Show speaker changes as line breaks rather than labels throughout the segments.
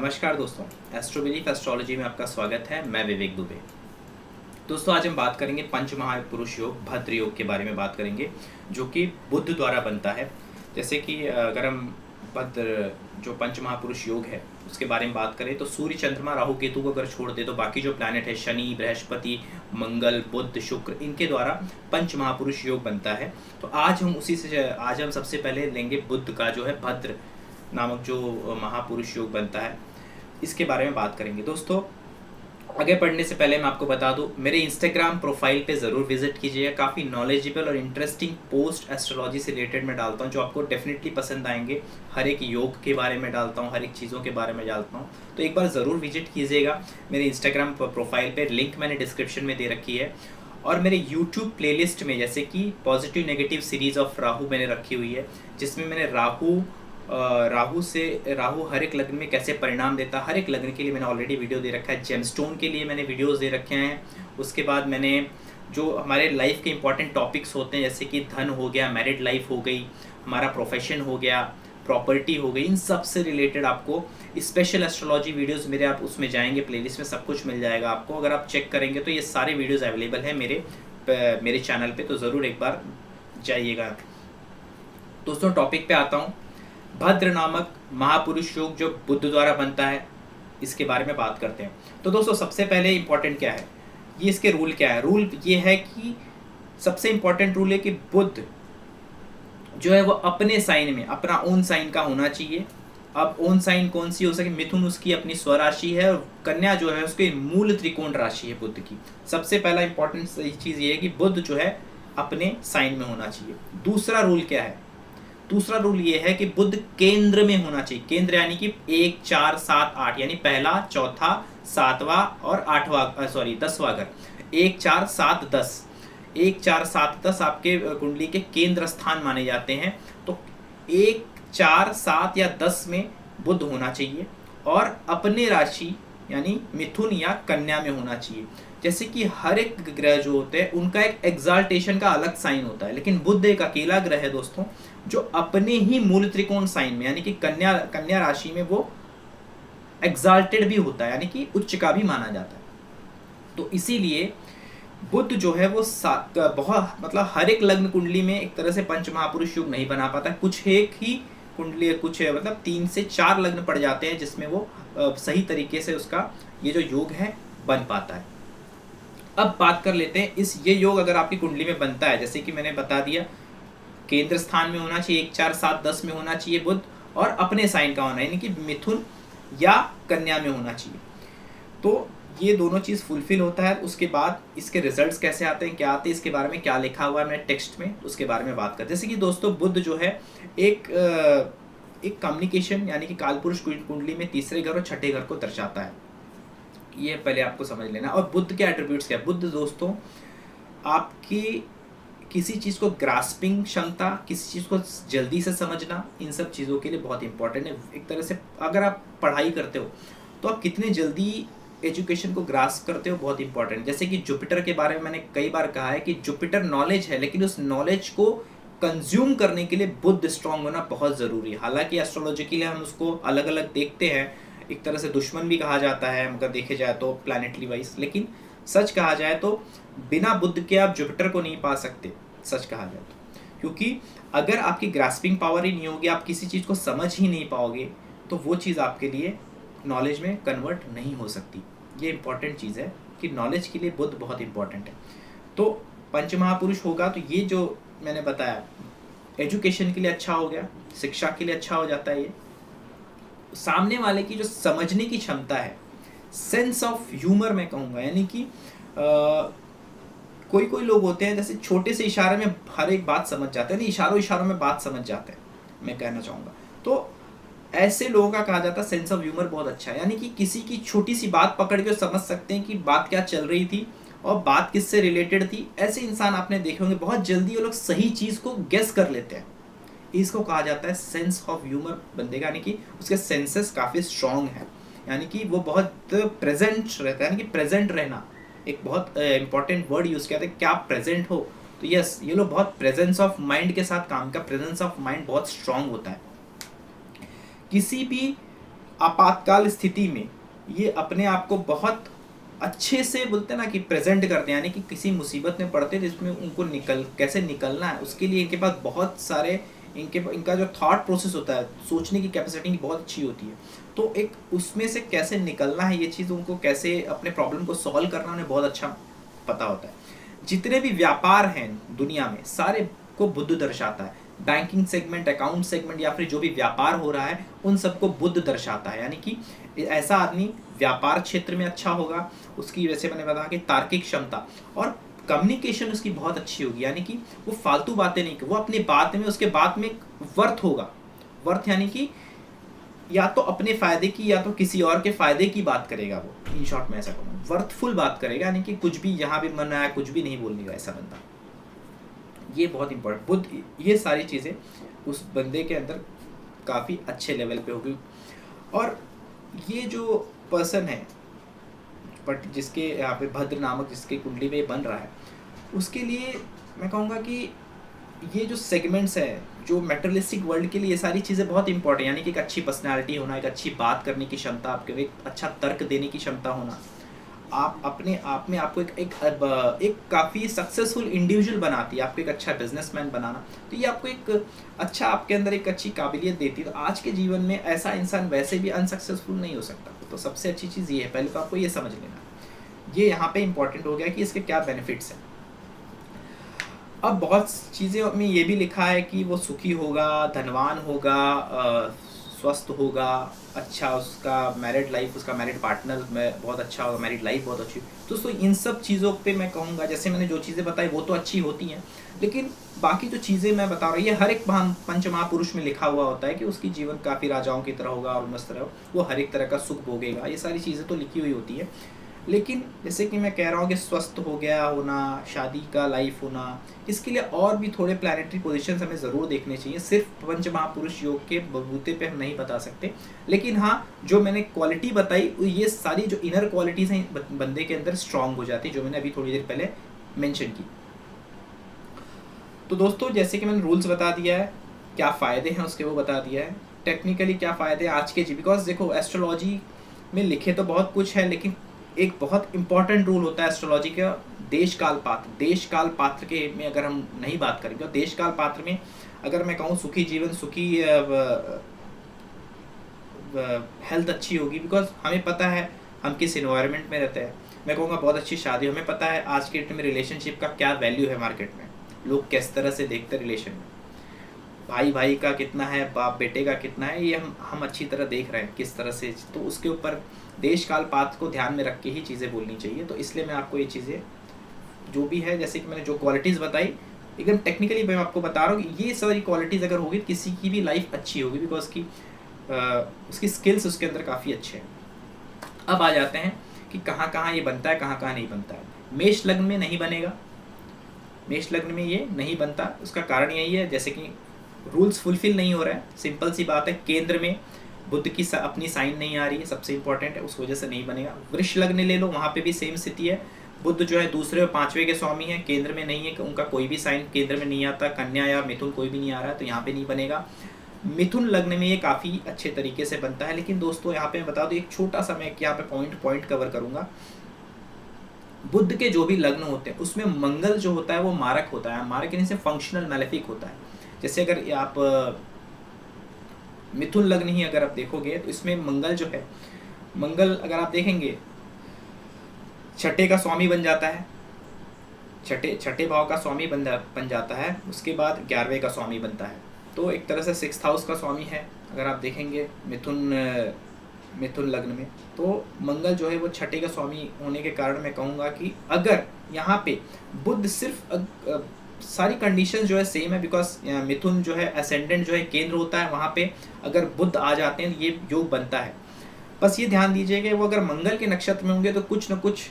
नमस्कार दोस्तों, एस्ट्रोबिलीफ एस्ट्रोलॉजी में आपका स्वागत है। मैं विवेक दुबे। दोस्तों, आज हम बात करेंगे पंच महापुरुष योग, भद्र योग के बारे में बात करेंगे, जो कि बुध द्वारा बनता है। जैसे कि अगर हम भद्र जो पंच महापुरुष योग है उसके बारे में बात करें तो सूर्य, चंद्रमा, राहु, केतु को अगर छोड़ दे तो बाकी जो प्लैनेट है शनि, बृहस्पति, मंगल, बुध, शुक्र, इनके द्वारा पंच महापुरुष योग बनता है। तो आज हम सबसे पहले लेंगे बुध का जो है भद्र नामक जो महापुरुष योग बनता है, इसके बारे में बात करेंगे। दोस्तों, आगे पढ़ने से पहले मैं आपको बता दूं, मेरे इंस्टाग्राम प्रोफाइल पे ज़रूर विजिट कीजिएगा। काफ़ी नॉलेजेबल और इंटरेस्टिंग पोस्ट एस्ट्रोलॉजी से रिलेटेड मैं डालता हूं, जो आपको डेफिनेटली पसंद आएंगे। हर एक योग के बारे में डालता हूं, हर एक चीज़ों के बारे में डालता हूं, तो एक बार ज़रूर विजिट कीजिएगा। मेरे इंस्टाग्राम प्रोफाइल पर लिंक मैंने डिस्क्रिप्शन में दे रखी है, और मेरे यूट्यूब प्लेलिस्ट में जैसे कि positive negative series of Rahu मैंने रखी हुई है, जिसमें मैंने राहु हर एक लग्न में कैसे परिणाम देता, हर एक लग्न के लिए मैंने ऑलरेडी वीडियो दे रखा है। जेमस्टोन के लिए मैंने वीडियोस दे रखे हैं। उसके बाद मैंने जो हमारे लाइफ के इंपॉर्टेंट टॉपिक्स होते हैं, जैसे कि धन हो गया, मैरिड लाइफ हो गई, हमारा प्रोफेशन हो गया, प्रॉपर्टी हो गई, इन सब से रिलेटेड आपको स्पेशल एस्ट्रोलॉजी वीडियोज़ मेरे, आप उसमें जाएंगे, प्लेलिस्ट में सब कुछ मिल जाएगा आपको। अगर आप चेक करेंगे तो ये सारे वीडियोज़ अवेलेबल हैं मेरे चैनल पर, तो ज़रूर एक बार जाइएगा। दोस्तों, टॉपिक पे आता हूँ। भद्र नामक महापुरुष योग जो बुध द्वारा बनता है, इसके बारे में बात करते हैं। तो दोस्तों, सबसे पहले इंपॉर्टेंट क्या है, ये इसके रूल क्या है। रूल ये है कि सबसे इंपॉर्टेंट रूल है कि बुध जो है वो अपने साइन में, अपना ओन साइन का होना चाहिए। अब ओन साइन कौन सी हो सके, मिथुन उसकी अपनी स्वराशि है, और कन्या जो है उसकी मूल त्रिकोण राशि है बुध की। सबसे पहला इंपॉर्टेंट चीज़ ये है कि बुध जो है अपने साइन में होना चाहिए। दूसरा रूल क्या है, दूसरा रूल ये है कि बुध केंद्र में होना चाहिए। केंद्र यानी कि 1, 4, 7, 8, यानी पहला, चौथा, सातवां और 10वां घर। 1, 4, 7, 10, 1, 4, 7, 10 आपके कुंडली के केंद्र स्थान माने जाते हैं। तो 1, 4, 7 या 10 में बुध होना चाहिए, और अपने राशि यानी मिथुन या कन्या में होना चाहिए। जैसे कि हर एक ग्रह जो होते हैं उनका एक एग्जाल्टेशन का अलग साइन होता है, लेकिन बुध एक अकेला ग्रह है दोस्तों, जो अपने ही मूल त्रिकोण साइन में यानी कि कन्या राशि में वो एग्जाल्टेड भी होता है, यानी कि उच्च का भी माना जाता है। तो इसीलिए बुध जो है वो बहुत, मतलब हर एक लग्न कुंडली में एक तरह से पंच महापुरुष योग नहीं बना पाता है। कुछ एक ही कुंडली, कुछ मतलब 3 से 4 लग्न पड़ जाते हैं जिसमें वो सही तरीके से उसका ये जो योग है बन पाता है। अब बात कर लेते हैं ये योग अगर आपकी कुंडली में बनता है, जैसे कि मैंने बता दिया, केंद्र स्थान में होना चाहिए, 1, 4, 7, 10 में होना चाहिए बुध, और अपने साइन का होना यानी कि मिथुन या कन्या में होना चाहिए। तो ये दोनों चीज़ फुलफिल होता है। उसके बाद इसके रिजल्ट्स कैसे आते हैं, क्या आते हैं, इसके बारे में क्या लिखा हुआ है मैंने टेक्स्ट में, उसके बारे में बात करते हैं। जैसे कि दोस्तों, बुध जो है एक कम्युनिकेशन यानी कि कालपुरुष कुंडली में तीसरे घर और छठे घर को दर्शाता है। ये पहले आपको समझ लेना। और बुध के एट्रीब्यूट्स क्या है, बुध दोस्तों आपकी किसी चीज़ को ग्रास्पिंग क्षमता, किसी चीज़ को जल्दी से समझना, इन सब चीज़ों के लिए बहुत इंपॉर्टेंट है। एक तरह से अगर आप पढ़ाई करते हो तो आप कितने जल्दी एजुकेशन को ग्रास्प करते हो, बहुत इंपॉर्टेंट। जैसे कि जुपिटर के बारे में मैंने कई बार कहा है कि जुपिटर नॉलेज है, लेकिन उस नॉलेज को कंज्यूम करने के लिए बुध स्ट्रांग होना बहुत ज़रूरी है। हालांकि एस्ट्रोलॉजिकली हम उसको अलग अलग देखते हैं, एक तरह से दुश्मन भी कहा जाता है अगर देखे जाए तो प्लैनेटरी वाइज, लेकिन सच कहा जाए तो बिना बुध के आप जुपिटर को नहीं पा सकते, सच कहा जाए तो। क्योंकि अगर आपकी ग्रास्पिंग पावर ही नहीं होगी, आप किसी चीज़ को समझ ही नहीं पाओगे, तो वो चीज़ आपके लिए नॉलेज में कन्वर्ट नहीं हो सकती। ये इंपॉर्टेंट चीज़ है कि नॉलेज के लिए बुध बहुत इंपॉर्टेंट है। तो पंच महापुरुष होगा तो ये जो मैंने बताया एजुकेशन के लिए अच्छा हो गया, शिक्षा के लिए अच्छा हो जाता है। ये सामने वाले की जो समझने की क्षमता है, सेंस ऑफ ह्यूमर मैं कहूँगा, यानी कि कोई लोग होते हैं जैसे छोटे से इशारे में हर एक बात समझ जाते हैं, नहीं इशारों में बात समझ जाते हैं, मैं कहना चाहूँगा। तो ऐसे लोगों का कहा जाता है सेंस ऑफ ह्यूमर बहुत अच्छा है, यानी कि किसी की छोटी सी बात पकड़ के समझ सकते हैं कि बात क्या चल रही थी और बात किससे रिलेटेड थी। ऐसे इंसान आपने देखे होंगे, बहुत जल्दी वो लोग सही चीज़ को गेस कर लेते हैं। इसको कहा जाता है सेंस ऑफ ह्यूमर बंदे का, यानी कि उसके सेंसेस काफ़ी स्ट्रॉन्ग है, यानी कि वो बहुत प्रेजेंट रहता है। यानी कि प्रेजेंट रहना एक बहुत इंपॉर्टेंट वर्ड यूज़ किया था, क्या आप प्रेजेंट हो। तो यस, ये लोग बहुत प्रेजेंस ऑफ माइंड के साथ काम का, प्रेजेंस ऑफ माइंड बहुत स्ट्रॉन्ग होता है। किसी भी आपातकाल स्थिति में ये अपने आप को बहुत अच्छे से बोलते हैं ना कि प्रेजेंट करते हैं, यानी कि किसी मुसीबत में पड़ते हैं जिसमें उनको कैसे निकलना है उसके लिए इनके पास बहुत सारे इनका जो थॉट प्रोसेस होता है, सोचने की कैपेसिटी इनकी बहुत अच्छी होती है। तो एक उसमें से कैसे निकलना है, ये चीज़ उनको कैसे अपने प्रॉब्लम को सॉल्व करना उन्हें बहुत अच्छा पता होता है। जितने भी व्यापार हैं दुनिया में सारे को बुद्ध दर्शाता है। बैंकिंग सेगमेंट, अकाउंट सेगमेंट या फिर जो भी व्यापार हो रहा है उन सबको बुद्ध दर्शाता है। यानी कि ऐसा आदमी व्यापार क्षेत्र में अच्छा होगा, उसकी वैसे मैंने बताया कि तार्किक क्षमता और कम्युनिकेशन उसकी बहुत अच्छी होगी, यानी कि वो फालतू बातें नहीं, वो अपनी बात में उसके बात में वर्थ होगा। वर्थ यानी कि या तो अपने फायदे की या तो किसी और के फायदे की बात करेगा वो, इन शॉर्ट में ऐसा कहूँगा, वर्थफुल बात करेगा, यानी कि कुछ भी जहाँ भी मन आया कुछ भी नहीं बोलने का ऐसा बंदा। ये बहुत इंपॉर्टेंट बुद्ध, ये सारी चीज़ें उस बंदे के अंदर काफ़ी अच्छे लेवल पे होगी। और ये जो पर्सन है बट जिसके यहाँ पे भद्र नामक जिसके कुंडली में बन रहा है, उसके लिए मैं कहूँगा कि ये जो सेगमेंट्स है जो मेटेरियलिस्टिक वर्ल्ड के लिए ये सारी चीज़ें बहुत इंपॉर्टेंट, यानी कि एक अच्छी पर्सनालिटी होना, एक अच्छी बात करने की क्षमता, आपके एक अच्छा तर्क देने की क्षमता होना, आप अपने आप में आपको एक काफ़ी सक्सेसफुल इंडिविजुअल बनाती है, आपको एक अच्छा बिजनेसमैन बनाना। तो ये आपको एक अच्छा, आपके अंदर एक अच्छी काबिलियत देती है। तो आज के जीवन में ऐसा इंसान वैसे भी अनसक्सेसफुल नहीं हो सकता। तो सबसे अच्छी चीज़ ये है, पहले तो आपको ये समझ लेना, ये यहाँ पे इंपॉर्टेंट हो गया कि इसके क्या बेनिफिट्स हैं। अब बहुत चीज़ें में ये भी लिखा है कि वो सुखी होगा, धनवान होगा, स्वस्थ होगा, अच्छा उसका मैरिड लाइफ, उसका मैरिड पार्टनर में बहुत अच्छा होगा, मैरिड लाइफ बहुत अच्छी। दोस्तों इन सब चीज़ों पे मैं कहूँगा, जैसे मैंने जो चीज़ें बताई वो तो अच्छी होती हैं, लेकिन बाकी जो चीज़ें मैं बता रहा हूँ ये हर एक पंच महापुरुष में लिखा हुआ होता है कि उसकी जीवन काफ़ी राजाओं की तरह होगा और मस्त रहो, वो हर एक तरह का सुख भोगेगा, ये सारी चीज़ें तो लिखी हुई होती है। लेकिन जैसे कि मैं कह रहा हूँ कि स्वस्थ हो गया होना, शादी का लाइफ होना, इसके लिए और भी थोड़े प्लैनेटरी पोजीशंस हमें ज़रूर देखने चाहिए। सिर्फ पंच महापुरुष योग के बलबूते पे हम नहीं बता सकते, लेकिन हाँ जो मैंने क्वालिटी बताई ये सारी जो इनर क्वालिटीज़ हैं बंदे के अंदर स्ट्रांग हो जाती है, जो मैंने अभी थोड़ी देर पहले मेंशन की। तो दोस्तों जैसे कि मैंने रूल्स बता दिया है, क्या फ़ायदे हैं उसके वो बता दिया है, टेक्निकली क्या फ़ायदे आज के बिकॉज देखो एस्ट्रोलॉजी में लिखे तो बहुत कुछ है, लेकिन एक बहुत इंपॉर्टेंट रूल होता है एस्ट्रोलॉजी का, देश काल पात्र। देश काल पात्र के में अगर हम नहीं बात करेंगे, देश काल पात्र में अगर मैं कहूँ सुखी जीवन, सुखी हेल्थ अच्छी होगी, बिकॉज हमें पता है हम किस इन्वायरमेंट में रहते हैं। मैं कहूँगा बहुत अच्छी शादी, हमें पता है आज के डेट में रिलेशनशिप का क्या वैल्यू है मार्केट में, लोग किस तरह से देखते हैं रिलेशन में, भाई भाई का कितना है, बाप बेटे का कितना है, ये हम अच्छी तरह देख रहे हैं किस तरह से। तो उसके ऊपर देश काल पात्र को ध्यान में रख के ही चीज़ें बोलनी चाहिए। तो इसलिए मैं आपको ये चीज़ें जो भी है, जैसे कि मैंने जो क्वालिटीज़ बताई एकदम टेक्निकली मैं आपको बता रहा हूँ, ये सारी क्वालिटीज़ अगर होगी किसी की भी लाइफ अच्छी होगी, बिकॉज की उसकी स्किल्स उसके अंदर काफ़ी अच्छे हैं। अब आ जाते हैं कि कहाँ कहाँ ये बनता है, कहाँ कहाँ नहीं बनता है। मेष लग्न में नहीं बनेगा, मेष लग्न में ये नहीं बनता, उसका कारण यही है जैसे कि रूल्स फुलफिल नहीं हो रहा है, सिंपल सी बात है। केंद्र में बुध की अपनी साइन नहीं आ रही है, सबसे इंपॉर्टेंट है, उस वजह से नहीं बनेगा। वृष लग्न ले लो, वहाँ पे भी सेम स्थिति है, बुध जो है दूसरे और पांचवें के स्वामी है, केंद्र में नहीं है, उनका कोई भी साइन केंद्र में नहीं आता, कन्या या मिथुन कोई भी नहीं आ रहा है, तो यहाँ पे नहीं बनेगा। मिथुन लग्न में ये काफ़ी अच्छे तरीके से बनता है, लेकिन दोस्तों यहाँ पे मैं बता दूँ एक छोटा सा, मैं यहाँ पे पॉइंट कवर करूँगा। बुध के जो भी लग्न होते हैं उसमें मंगल जो होता है वो मारक होता है, मारक यानी से फंक्शनल मैलेफिक होता है। जैसे अगर आप मिथुन लग्न ही अगर आप देखोगे तो इसमें मंगल जो है, मंगल अगर आप देखेंगे छठे का स्वामी बन जाता है, छठे भाव का स्वामी बन जाता है, उसके बाद 11वें का स्वामी बनता है, तो एक तरह से 6th हाउस का स्वामी है। अगर आप देखेंगे मिथुन लग्न में, तो मंगल जो है वो छठे का स्वामी होने के कारण मैं कहूँगा कि अगर यहाँ पे बुध सिर्फ सारी कंडीशंस जो है सेम है, बिकॉज मिथुन जो है असेंडेंट जो है केंद्र होता है, वहाँ पे अगर बुध आ जाते हैं ये योग बनता है। बस ये ध्यान दीजिएगा वो अगर मंगल के नक्षत्र में होंगे तो कुछ न कुछ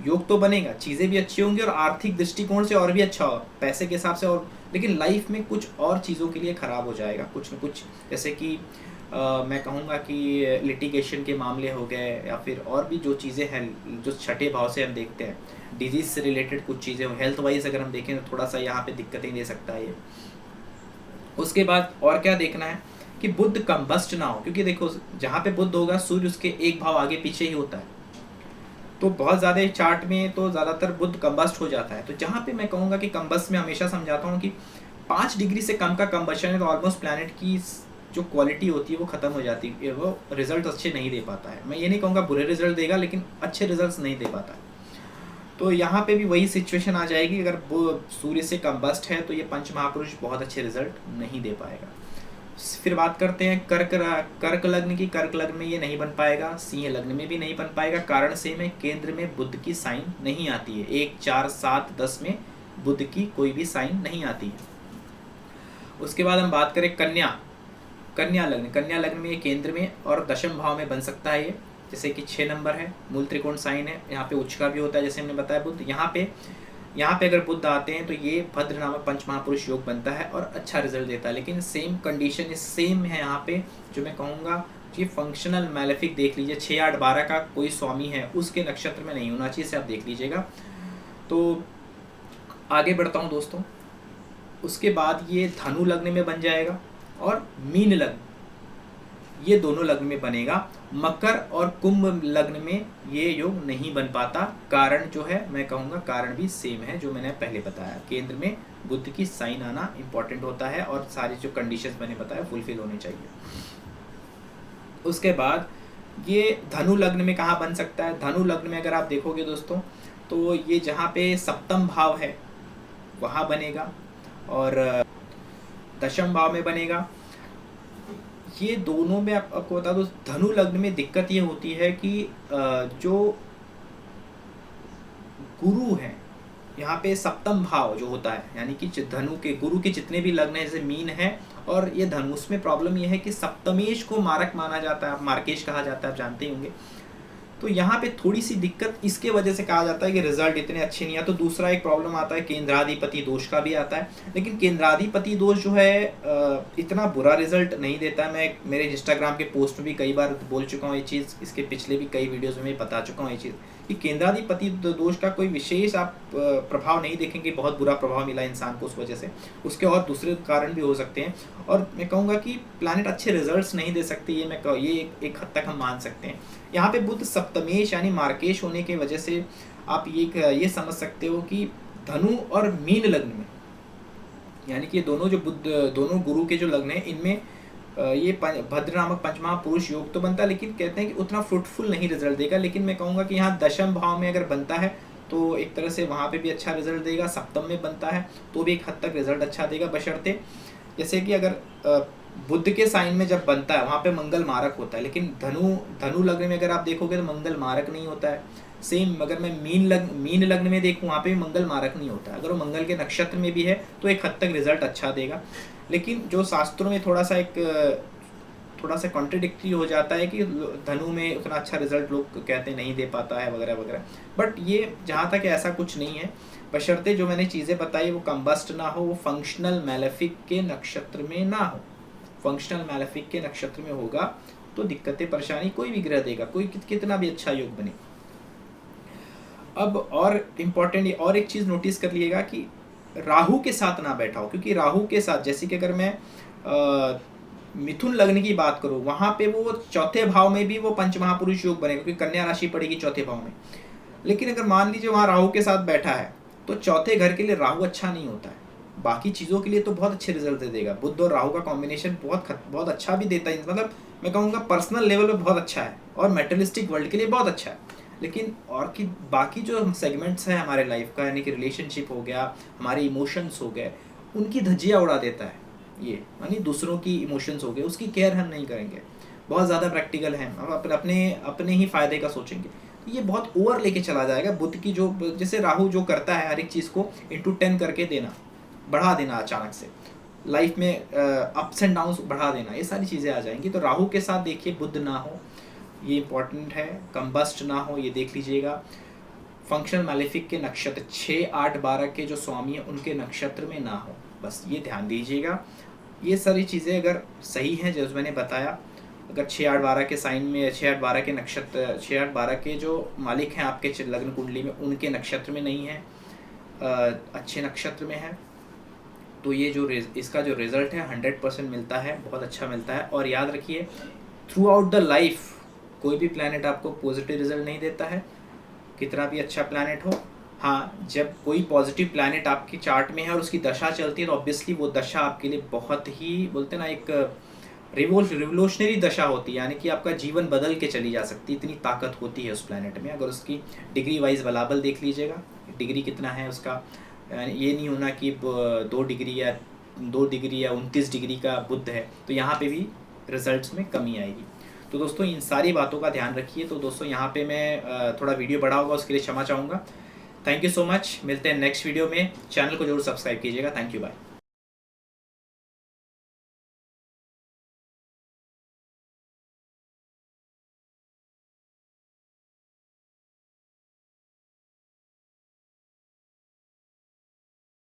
योग तो बनेगा, चीज़ें भी अच्छी होंगी और आर्थिक दृष्टिकोण से और भी अच्छा हो, पैसे के हिसाब से, और लेकिन लाइफ में कुछ और चीज़ों के लिए ख़राब हो जाएगा कुछ न कुछ, जैसे कि मैं कहूँगा कि लिटिगेशन के मामले हो गए, या फिर और भी जो चीज़ें हैं जो छठे भाव से हम देखते हैं, डिजीज़ से रिलेटेड कुछ चीज़ें हो, हेल्थ वाइज अगर हम देखें तो थोड़ा सा यहाँ पे दिक्कतें दे सकता है ये। उसके बाद और क्या देखना है कि बुध कंबस्ट ना हो, क्योंकि देखो जहाँ पे बुध होगा सूर्य उसके एक भाव आगे पीछे ही होता है, तो बहुत ज़्यादा चार्ट में तो ज़्यादातर बुध कंबस्ट हो जाता है। तो जहाँ पे मैं कहूँगा कि कंबस्ट में हमेशा समझाता हूँ कि 5 डिग्री से कम का कंबशन है तो ऑलमोस्ट प्लैनेट की जो क्वालिटी होती है वो ख़त्म हो जाती है, वो रिजल्ट अच्छे नहीं दे पाता है। मैं ये नहीं कहूँगा बुरे रिजल्ट देगा, लेकिन अच्छे रिजल्ट नहीं दे पाता है। तो यहाँ पे भी वही सिचुएशन आ जाएगी, अगर वो सूर्य से कंबस्ट है तो ये पंच महापुरुष बहुत अच्छे रिजल्ट नहीं दे पाएगा। फिर बात करते हैं कर्क लग्न की। कर्क लग्न में ये नहीं बन पाएगा, सिंह लग्न में भी नहीं बन पाएगा। कारण से में केंद्र में बुध की साइन नहीं आती है, 1, 4, 7, 10 में बुध की कोई भी साइन नहीं आती है। उसके बाद हम बात करें कन्या लग्न। कन्या लग्न में ये केंद्र में और दशम भाव में बन सकता है ये, जैसे कि 6 नंबर है, मूल त्रिकोण साइन है, यहाँ पे उच्च का भी होता है जैसे हमने बताया बुध। यहाँ पे अगर बुध आते हैं तो ये भद्र नामक पंच महापुरुष योग बनता है और अच्छा रिजल्ट देता है। लेकिन सेम कंडीशन सेम है यहाँ पे, जो मैं कहूँगा कि फंक्शनल मैलेफिक देख लीजिए, 6, 8, 12 का कोई स्वामी है उसके नक्षत्र में नहीं होना चाहिए, इसे आप देख लीजिएगा। तो आगे बढ़ता हूँ दोस्तों। उसके बाद ये धनु लग्न में बन जाएगा और मीन लग्न, ये दोनों लग्न में बनेगा। मकर और कुंभ लग्न में ये योग नहीं बन पाता। कारण जो है मैं कहूँगा कारण भी सेम है जो मैंने पहले बताया, केंद्र में बुध की साइन आना इंपॉर्टेंट होता है और सारी जो कंडीशंस मैंने बताया फुलफिल होनी चाहिए। उसके बाद ये धनु लग्न में कहाँ बन सकता है? धनु लग्न में अगर आप देखोगे दोस्तों तो ये जहाँ पे सप्तम भाव है वहाँ बनेगा और दशम भाव में बनेगा। ये दोनों में आपको बता दो, धनु लग्न में दिक्कत ये होती है कि जो गुरु है यहाँ पे सप्तम भाव जो होता है, यानी कि धनु के गुरु के जितने भी लग्न है, जैसे मीन है और ये धनु, उसमें प्रॉब्लम ये है कि सप्तमेश को मारक माना जाता है, मार्केश कहा जाता है, आप जानते ही होंगे। तो यहाँ पे थोड़ी सी दिक्कत इसके वजह से कहा जाता है कि रिजल्ट इतने अच्छे नहीं आते। तो दूसरा एक प्रॉब्लम आता है केंद्राधिपति दोष का भी आता है, लेकिन केंद्राधिपति दोष जो है इतना बुरा रिजल्ट नहीं देता है। मैं मेरे इंस्टाग्राम के पोस्ट में भी कई बार बोल चुका हूँ ये चीज़, इसके पिछले भी कई वीडियोज़ में बता चुका हूँ ये चीज़ कि केंद्राधिपति दोष का कोई विशेष आप प्रभाव नहीं देखेंगे, बहुत बुरा प्रभाव मिला इंसान को उस वजह से। उसके और दूसरे कारण भी हो सकते हैं और मैं कहूँगा कि प्लैनेट अच्छे रिजल्ट्स नहीं दे सकते, ये एक हद तक हम मान सकते हैं। यहाँ पे बुध सप्तमेश यानी मार्केश होने की वजह से आप ये समझ सकते हो कि धनु और मीन लग्न में, यानी कि दोनों जो दोनों गुरु के जो लग्न हैं इनमें ये भद्र नामक पंचमहा पुरुष योग तो बनता है, लेकिन कहते हैं कि उतना फ्रूटफुल नहीं रिजल्ट देगा। लेकिन मैं कहूँगा कि यहाँ दशम भाव में अगर बनता है तो एक तरह से वहाँ पे भी अच्छा रिजल्ट देगा। सप्तम में बनता है तो भी एक हद तक रिजल्ट अच्छा देगा, बशर्ते जैसे कि अगर बुध के साइन में जब बनता है वहाँ पे मंगल मारक होता है, लेकिन धनु लग्न में अगर आप देखोगे तो मंगल मारक नहीं होता है। सेम अगर मैं मीन लग्न में देखूँ वहाँ पे भी मंगल मारक नहीं होता है। अगर वो मंगल के नक्षत्र में भी है तो एक हद तक रिजल्ट अच्छा देगा, लेकिन जो शास्त्रों में थोड़ा सा कॉन्ट्रडिक्टरी हो जाता है कि धनु में उतना अच्छा रिजल्ट लोग कहते नहीं दे पाता है वगैरह वगैरह। बट ये जहाँ तक ऐसा कुछ नहीं है, बशर्ते जो मैंने चीज़ें बताई वो कंबस्ट ना हो, वो फंक्शनल मैलेफिक के नक्षत्र में ना हो। फंक्शनल मैलेफिक के नक्षत्र में होगा तो दिक्कतें परेशानी कोई भी ग्रह देगा, कोई कितना भी अच्छा योग बने। अब और इम्पॉर्टेंट और एक चीज़ नोटिस कर लिएगा कि राहु के साथ ना बैठा हो, क्योंकि राहु के साथ जैसे कि अगर मैं मिथुन लग्न की बात करूँ वहाँ पे वो चौथे भाव में भी वो पंचमहापुरुष योग बनेगा, क्योंकि कन्या राशि पड़ेगी चौथे भाव में। लेकिन अगर मान लीजिए वहाँ राहु के साथ बैठा है तो चौथे घर के लिए राहु अच्छा नहीं होता है, बाकी चीज़ों के लिए तो बहुत अच्छे रिजल्ट दे देगा। बुध और राहु का कॉम्बिनेशन बहुत अच्छा भी देता है, मतलब मैं कहूँगा पर्सनल लेवल पे बहुत अच्छा है और मेटलिस्टिक वर्ल्ड के लिए बहुत अच्छा है। लेकिन और कि बाकी जो सेगमेंट्स हैं हमारे लाइफ का, यानी कि रिलेशनशिप हो गया, हमारे इमोशंस हो गए, उनकी धज्जियाँ उड़ा देता है ये, यानी दूसरों की इमोशंस हो गए उसकी केयर हम नहीं करेंगे, बहुत ज़्यादा प्रैक्टिकल हैं, हम अपने ही फ़ायदे का सोचेंगे, तो ये बहुत ओवर लेके चला जाएगा। बुध की जो जैसे राहु जो करता है हर एक चीज़ को इंटू 10 करके देना, बढ़ा देना, अचानक से लाइफ में अप्स एंड डाउन्स बढ़ा देना, ये सारी चीज़ें आ जाएंगी। तो राहु के साथ देखिए बुध ना हो, ये इंपॉर्टेंट है। कंबस्ट ना हो, ये देख लीजिएगा। फंक्शनल मैलेफिक के नक्षत्र 6, 8, 12 के जो स्वामी हैं उनके नक्षत्र में ना हो, बस ये ध्यान दीजिएगा। ये सारी चीज़ें अगर सही हैं जैसे मैंने बताया, अगर 6, 8, 12 के साइन में 6, 8, 12 के नक्षत्र 6, 8, 12 के जो मालिक हैं आपके लग्न कुंडली में उनके नक्षत्र में नहीं है, अच्छे नक्षत्र में है, तो ये जो इसका जो रिज़ल्ट है 100% मिलता है, बहुत अच्छा मिलता है। और याद रखिए थ्रू आउट द लाइफ कोई भी प्लैनेट आपको पॉजिटिव रिजल्ट नहीं देता है, कितना भी अच्छा प्लैनेट हो। हाँ, जब कोई पॉजिटिव प्लैनेट आपके चार्ट में है और उसकी दशा चलती है तो ऑब्वियसली वो दशा आपके लिए बहुत ही, बोलते हैं ना, एक रिवोल्यूशनरी दशा होती है, यानी कि आपका जीवन बदल के चली जा सकती है, इतनी ताकत होती है उस प्लैनेट में। अगर उसकी डिग्री वाइज बलाबल देख लीजिएगा, डिग्री कितना है उसका, ये नहीं होना कि 2 डिग्री या 29 डिग्री का बुध है तो यहाँ पे भी रिजल्ट्स में कमी आएगी। तो दोस्तों इन सारी बातों का ध्यान रखिए। तो दोस्तों यहाँ पे मैं थोड़ा वीडियो बड़ा होगा उसके लिए क्षमा चाहूँगा। थैंक यू सो मच, मिलते हैं नेक्स्ट वीडियो में। चैनल को जरूर सब्सक्राइब कीजिएगा। Thank you, bye.